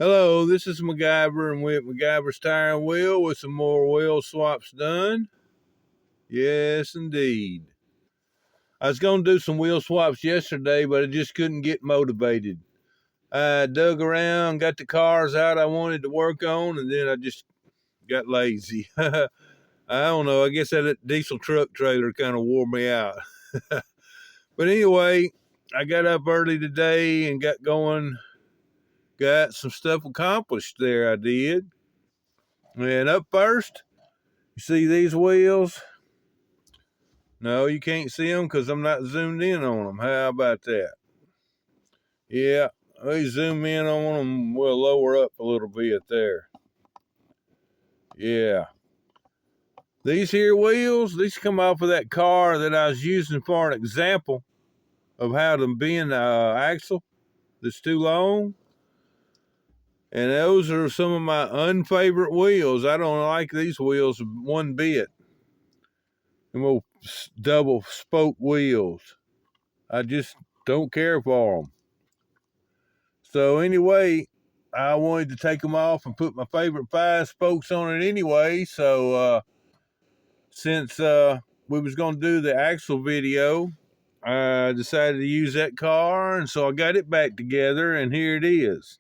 Hello, this is MacGyver and with MacGyver's Tire and Wheel with some more wheel swaps done. Yes, indeed. I was going to do some wheel swaps yesterday, but I just couldn't get motivated. I dug around, got the cars out I wanted to work on, and then I just got lazy. I don't know. I guess that diesel truck trailer kind of wore me out. But anyway, I got up early today and got going. Got some stuff accomplished there, I did. And up first, you see these wheels? No, you can't see them because I'm not zoomed in on them. How about that? Yeah, we zoom in on them. We'll lower up a little bit there. Yeah. These here wheels, these come off of that car that I was using for an example of how to bend axle that's too long. And those are some of my unfavorite wheels. I don't like these wheels one bit. Them old double spoke wheels. I just don't care for them. So anyway, I wanted to take them off and put my favorite 5 spokes on it anyway. So since we was going to do the axle video, I decided to use that car, and so I got it back together, and here it is.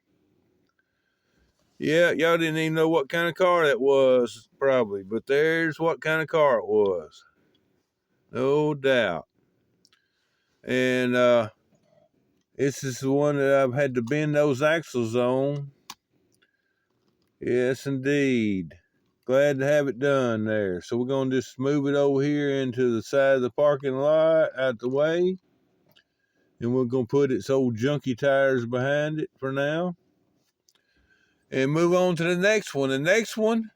Yeah, y'all didn't even know what kind of car that was, probably, but there's what kind of car it was. No doubt. And this is the one that I've had to bend those axles on. Yes, indeed. Glad to have it done there. So we're going to just move it over here into the side of the parking lot out the way. And we're going to put its old junky tires behind it for now. And move on to the next one. The next one,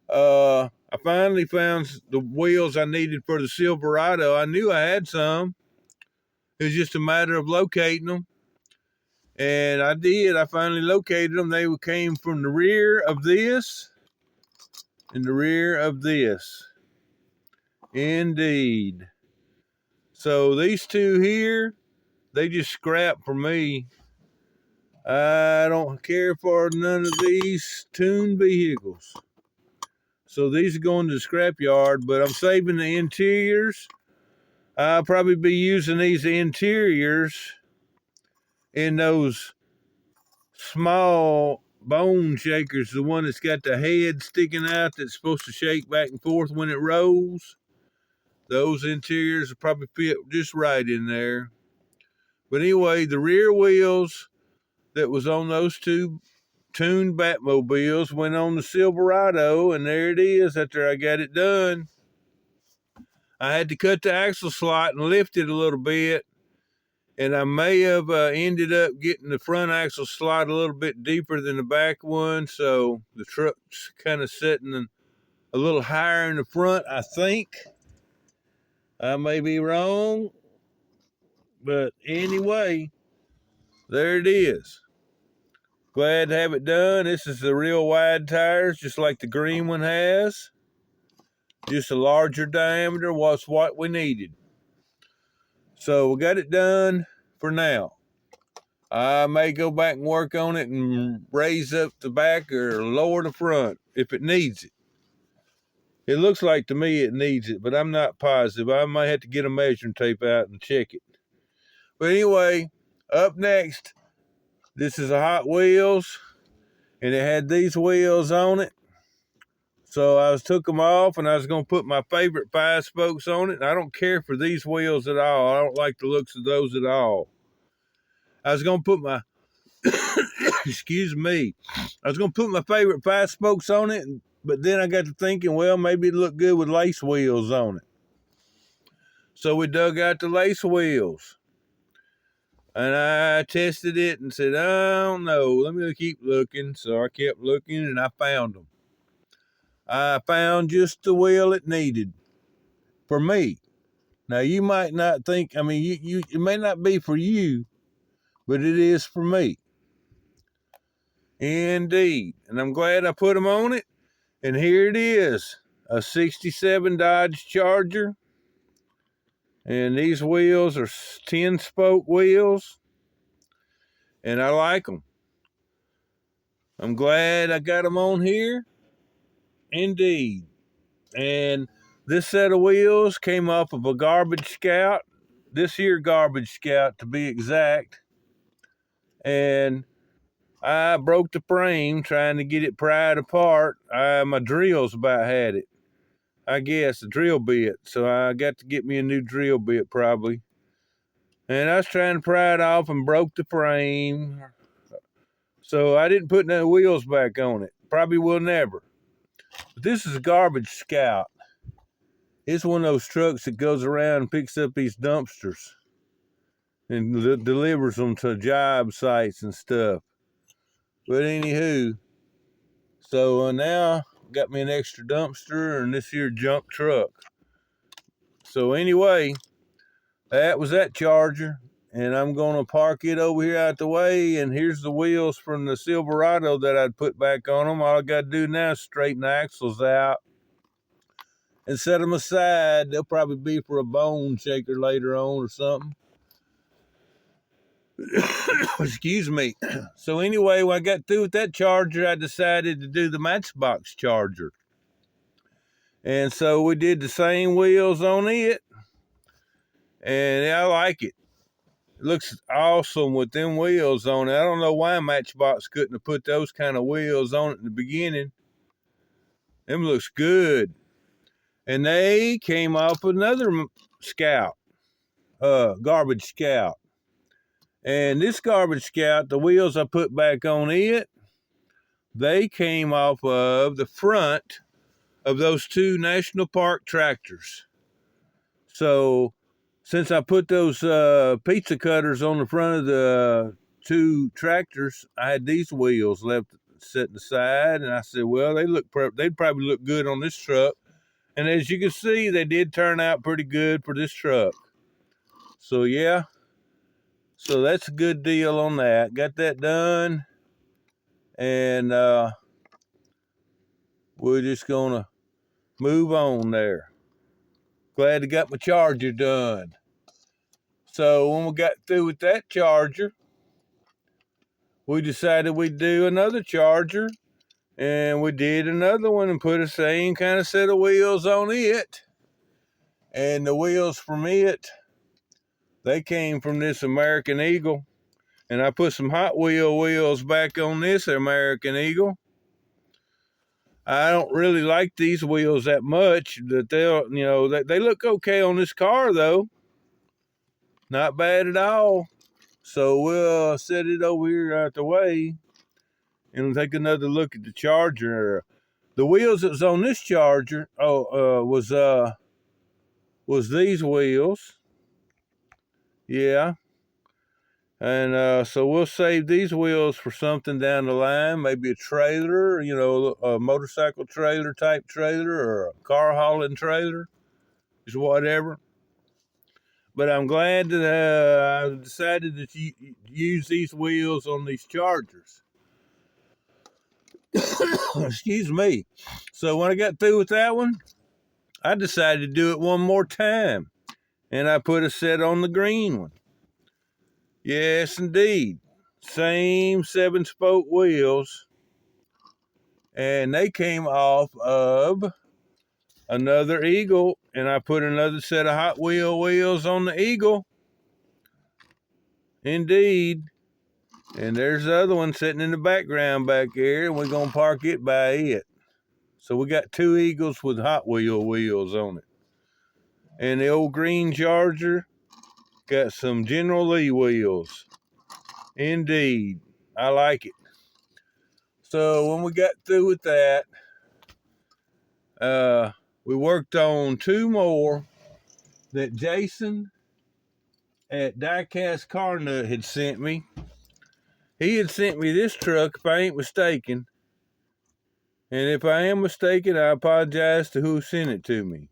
I finally found the wheels I needed for the Silverado. I knew I had some. It was just a matter of locating them. And I did. I finally located them. They came from the rear of this and the rear of this. Indeed. So these two here, they just scrap for me. I don't care for none of these tuned vehicles. So these are going to the scrap yard, but I'm saving the interiors. I'll probably be using these interiors in those small bone shakers, the one that's got the head sticking out that's supposed to shake back and forth when it rolls. Those interiors will probably fit just right in there. But anyway, the rear wheels that was on those two tuned Batmobiles went on the Silverado, and there it is after I got it done. I had to cut the axle slot and lift it a little bit, and I may have ended up getting the front axle slot a little bit deeper than the back one, so the truck's kind of sitting a little higher in the front, I think. I may be wrong, but anyway, there it is. Glad to have it done. This is the real wide tires, just like the green one has. Just a larger diameter was what we needed. So we got it done for now. I may go back and work on it and raise up the back or lower the front if it needs it. It looks like to me it needs it, but I'm not positive. I might have to get a measuring tape out and check it. But anyway, up next, this is a Hot Wheels, and it had these wheels on it. So I took them off, and I was going to put my favorite 5 spokes on it. And I don't care for these wheels at all. I don't like the looks of those at all. I was going to put my, excuse me, I was going to put my favorite 5 spokes on it, but then I got to thinking, well, maybe it'd look good with lace wheels on it. So we dug out the lace wheels. And I tested it and said, I don't know. Let me keep looking. So I kept looking, and I found them. I found just the wheel it needed for me. Now, you might not think, I mean, it may not be for you, but it is for me. Indeed. And I'm glad I put them on it. And here it is, a 67 Dodge Charger. And these wheels are 10-spoke wheels. And I like them. I'm glad I got them on here. Indeed. And this set of wheels came off of a garbage scout. This here garbage scout to be exact. And I broke the frame trying to get it pried apart. My drills about had it. I guess a drill bit. So I got to get me a new drill bit probably. And I was trying to pry it off and broke the frame. So I didn't put no wheels back on it. Probably will never. But this is a garbage scout. It's one of those trucks that goes around and picks up these dumpsters and delivers them to job sites and stuff. But anywho, so now got me an extra dumpster and this here junk truck. So anyway, that was that Charger, and I'm gonna park it over here out the way. And here's the wheels from the Silverado that I'd put back on them. All I gotta do now is straighten the axles out and set them aside. They'll probably be for a bone shaker later on or something. Excuse me. So anyway, when I got through with that Charger, I decided to do the Matchbox Charger. And so we did the same wheels on it. And I like it. It looks awesome with them wheels on it. I don't know why Matchbox couldn't have put those kind of wheels on it in the beginning. Them looks good. And they came off another Scout, garbage Scout. And this garbage Scout, the wheels I put back on it, they came off of the front of those two National Park tractors. So since I put those pizza cutters on the front of the two tractors, I had these wheels left set aside, and I said, well, they'd probably look good on this truck. And as you can see, they did turn out pretty good for this truck. So yeah, so that's a good deal on that. Got that done, and we're just gonna move on there. Glad I got my Charger done. So when we got through with that Charger, we decided we'd do another Charger, and we did another one and put the same kind of set of wheels on it. And the wheels from it, they came from this American Eagle. And I put some Hot Wheel wheels back on this American Eagle. I don't really like these wheels that much. That they look okay on this car though. Not bad at all. So we'll set it over here out the way and take another look at the Charger. The wheels that was on this Charger was these wheels. Yeah. And so we'll save these wheels for something down the line, maybe a trailer, a motorcycle trailer type trailer or a car hauling trailer, just whatever. But I'm glad that I decided to use these wheels on these Chargers. Excuse me. So when I got through with that one, I decided to do it one more time. And I put a set on the green one. Yes, indeed. Same 7-spoke wheels. And they came off of another Eagle. And I put another set of Hot Wheel wheels on the Eagle. Indeed. And there's the other one sitting in the background back there. And we're going to park it by it. So we got two Eagles with Hot Wheel wheels on it. And the old green Charger got some General Lee wheels. Indeed. I like it. So when we got through with that, we worked on two more that Jason at Diecast Car Nut had sent me. He had sent me this truck, if I ain't mistaken. And if I am mistaken, I apologize to who sent it to me.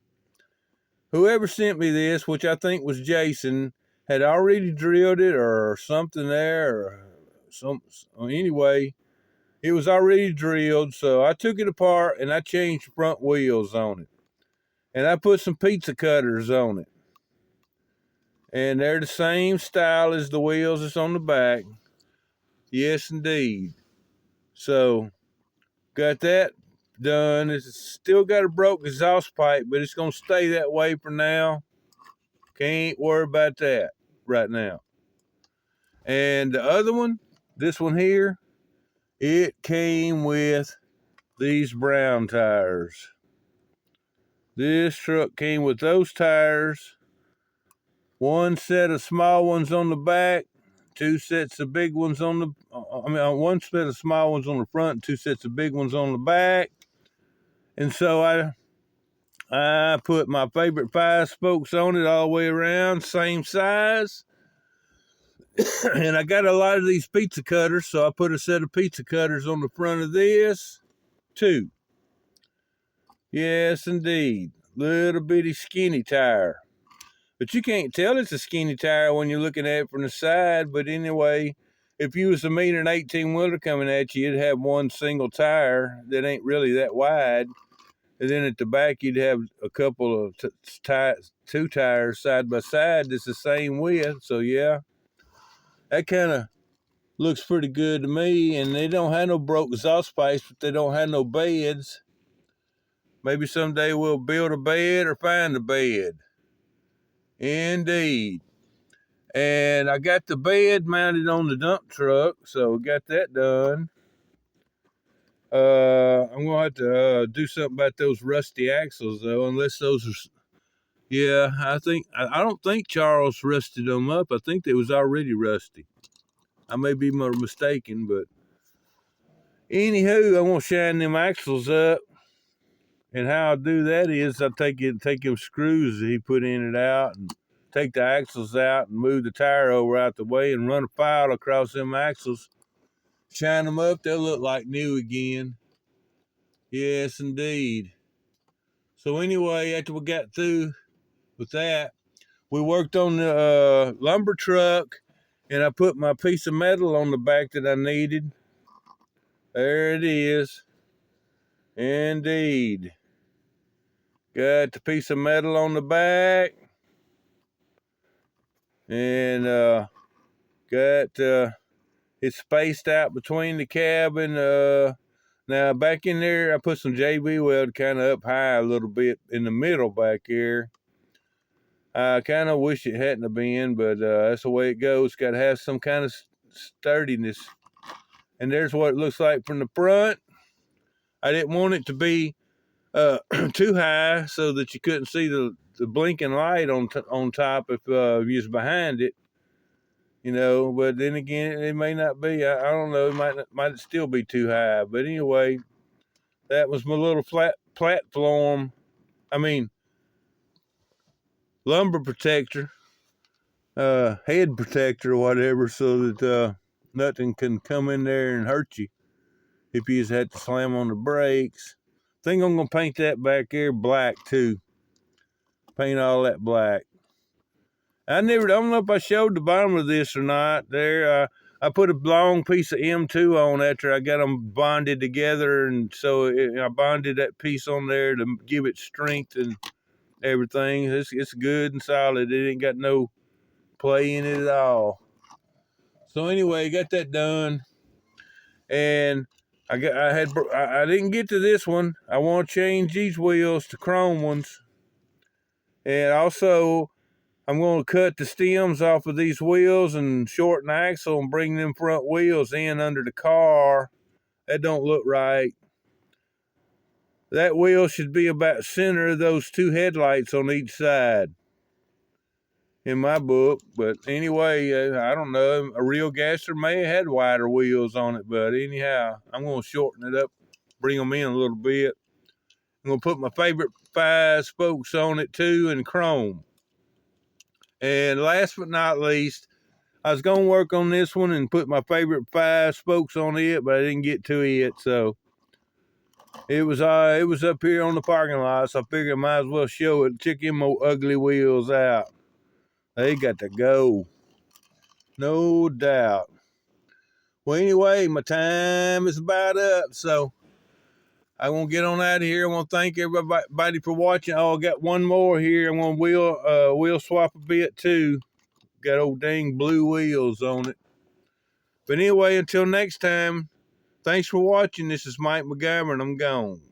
Whoever sent me this, which I think was Jason, had already drilled it or something there. Anyway, it was already drilled, so I took it apart and I changed front wheels on it. And I put some pizza cutters on it. And they're the same style as the wheels that's on the back. Yes, indeed. So got that done. It's still got a broke exhaust pipe, but it's gonna stay that way for now. Can't worry about that right now. And the other one, this one here, it came with these brown tires. This truck came with those tires. One set of small ones on the back, two sets of big ones on the, one set of small ones on the front, two sets of big ones on the back. And so I put my favorite 5 spokes on it all the way around, same size. And I got a lot of these pizza cutters, so I put a set of pizza cutters on the front of this, too. Yes, indeed. Little bitty skinny tire. But you can't tell it's a skinny tire when you're looking at it from the side. But anyway, if you was a 1.18 wheeler coming at you, you'd have one single tire that ain't really that wide. And then at the back, you'd have a couple of two tires side by side that's the same width. So yeah, that kind of looks pretty good to me. And they don't have no broke exhaust pipes, but they don't have no beds. Maybe someday we'll build a bed or find a bed. Indeed. And I got the bed mounted on the dump truck, so got that done. I'm gonna have to do something about those rusty axles though, unless those are. Yeah, I don't think Charles rusted them up. I think they was already rusty. I may be more mistaken, but anywho, I'm gonna shine them axles up. And how I do that is I take them screws that he put in it out and take the axles out and move the tire over out the way and run a file across them axles. Shine them up, they'll look like new again. Yes, indeed. So anyway, after we got through with that, we worked on the lumber truck, and I put my piece of metal on the back that I needed. There it is. Indeed. Got the piece of metal on the back. And got it's spaced out between the cab and now back in there I put some JB weld kind of up high a little bit in the middle back here. I kind of wish it hadn't have been, but that's the way it goes. Got to have some kind of sturdiness. And there's what it looks like from the front. I didn't want it to be too high so that you couldn't see the blinking light on top if you was behind it. You know, but then again, it may not be. I don't know. It might still be too high. But anyway, that was my little platform. I mean, lumber protector, head protector or whatever, so that nothing can come in there and hurt you if you just had to slam on the brakes. I think I'm gonna paint that back there black too. Paint all that black. I don't know if I showed the bottom of this or not. There, I put a long piece of M2 on after I got them bonded together, and so I bonded that piece on there to give it strength and everything. It's good and solid. It ain't got no play in it at all. So anyway, got that done, and I didn't get to this one. I want to change these wheels to chrome ones, and also I'm going to cut the stems off of these wheels and shorten the axle and bring them front wheels in under the car. That don't look right. That wheel should be about center of those two headlights on each side in my book. But anyway, I don't know. A real gasser may have had wider wheels on it. But anyhow, I'm going to shorten it up, bring them in a little bit. I'm going to put my favorite 5 spokes on it too in chrome. And last but not least, I was going to work on this one and put my favorite 5 spokes on it, but I didn't get to it. So it was up here on the parking lot, so I figured I might as well show it. Check them old ugly wheels out. They got to go. No doubt. Well, anyway, my time is about up, so I'm going to get on out of here. I want to thank everybody for watching. Oh, I got one more here. I'm going to wheel swap a bit, too. Got old dang blue wheels on it. But anyway, until next time, Thanks for watching. This is Mike McGovern. I'm gone.